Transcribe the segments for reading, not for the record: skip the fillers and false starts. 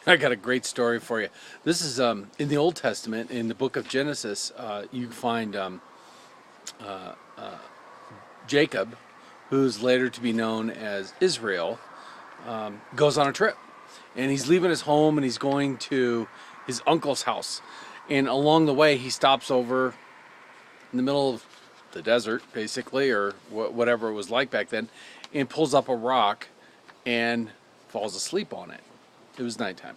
I got a great story for you. This is in the Old Testament, in the book of Genesis. You find Jacob, who's later to be known as Israel, goes on a trip, and he's leaving his home and he's going to his uncle's house. And along the way, he stops over in the middle of the desert, basically, or whatever it was like back then, and pulls up a rock and falls asleep on it. It was nighttime.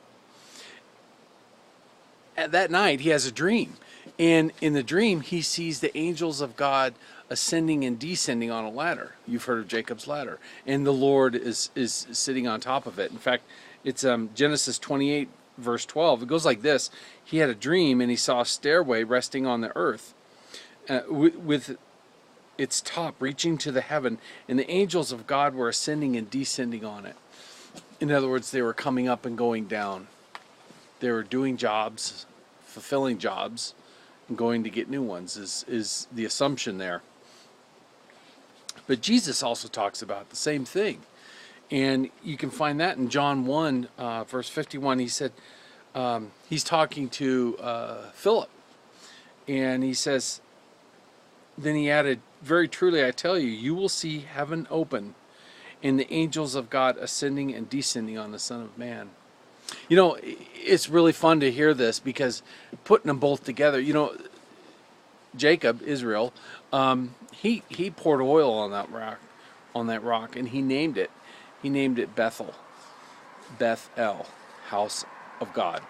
At that night, he has a dream. And in the dream, he sees the angels of God ascending and descending on a ladder. You've heard of Jacob's ladder. And the Lord is sitting on top of it. In fact, it's Genesis 28, verse 12. It goes like this. He had a dream, and he saw a stairway resting on the earth, with its top reaching to the heaven, and the angels of God were ascending and descending on it. In other words, they were coming up and going down. They were doing jobs, fulfilling jobs, and going to get new ones is the assumption there. But Jesus also talks about the same thing. And you can find that in John 1, verse 51. He said, he's talking to Philip. And he says, then he added, very truly I tell you, you will see heaven open and the angels of God ascending and descending on the Son of Man. You know, it's really fun to hear this because putting them both together, you know, Jacob, Israel, he poured oil on that rock, and he named it Bethel, Beth-el, house of God.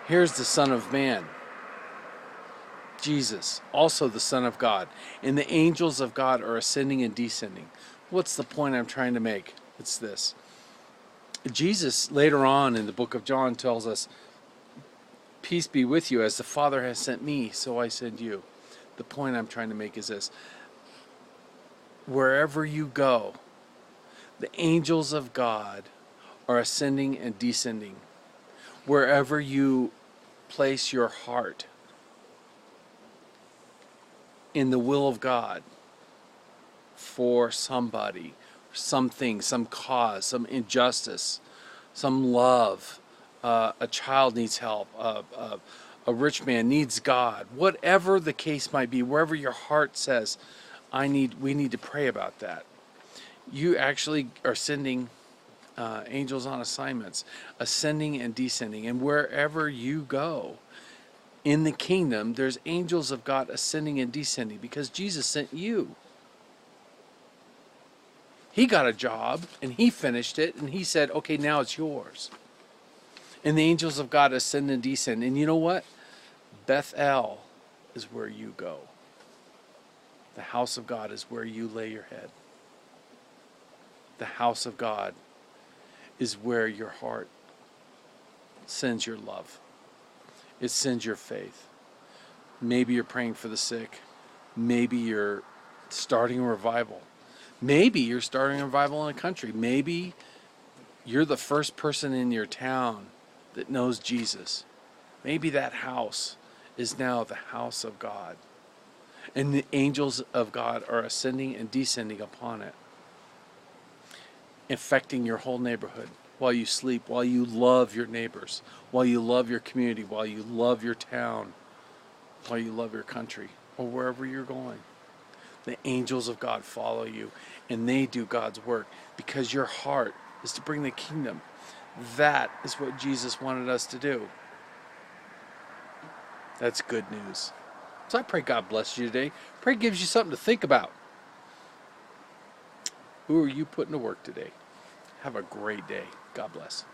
Here's the Son of Man, Jesus, also the Son of God, and the angels of God are ascending and descending. What's the point I'm trying to make? It's this. Jesus, later on in the book of John, tells us, peace be with you, as the Father has sent me, so I send you. The point I'm trying to make is this. Wherever you go, the angels of God are ascending and descending. Wherever you place your heart in the will of God for somebody, something, some cause, some injustice, some love, a child needs help, a rich man needs God, whatever the case might be, wherever your heart says, we need to pray about that. You actually are sending angels on assignments, ascending and descending, and wherever you go in the kingdom, there's angels of God ascending and descending because Jesus sent you. He got a job, and he finished it, and he said, okay, now it's yours. And the angels of God ascend and descend. And you know what? Beth-el is where you go. The house of God is where you lay your head. The house of God is where your heart sends your love. It sends your faith. Maybe you're praying for the sick. Maybe you're starting a revival. Maybe you're starting a revival in a country. Maybe you're the first person in your town that knows Jesus. Maybe that house is now the house of God. And the angels of God are ascending and descending upon it, affecting your whole neighborhood while you sleep, while you love your neighbors, while you love your community, while you love your town, while you love your country, or wherever you're going. The angels of God follow you, and they do God's work because your heart is to bring the kingdom. That is what Jesus wanted us to do. That's good news. So I pray God bless you today. Pray gives you something to think about. Who are you putting to work today? Have a great day. God bless.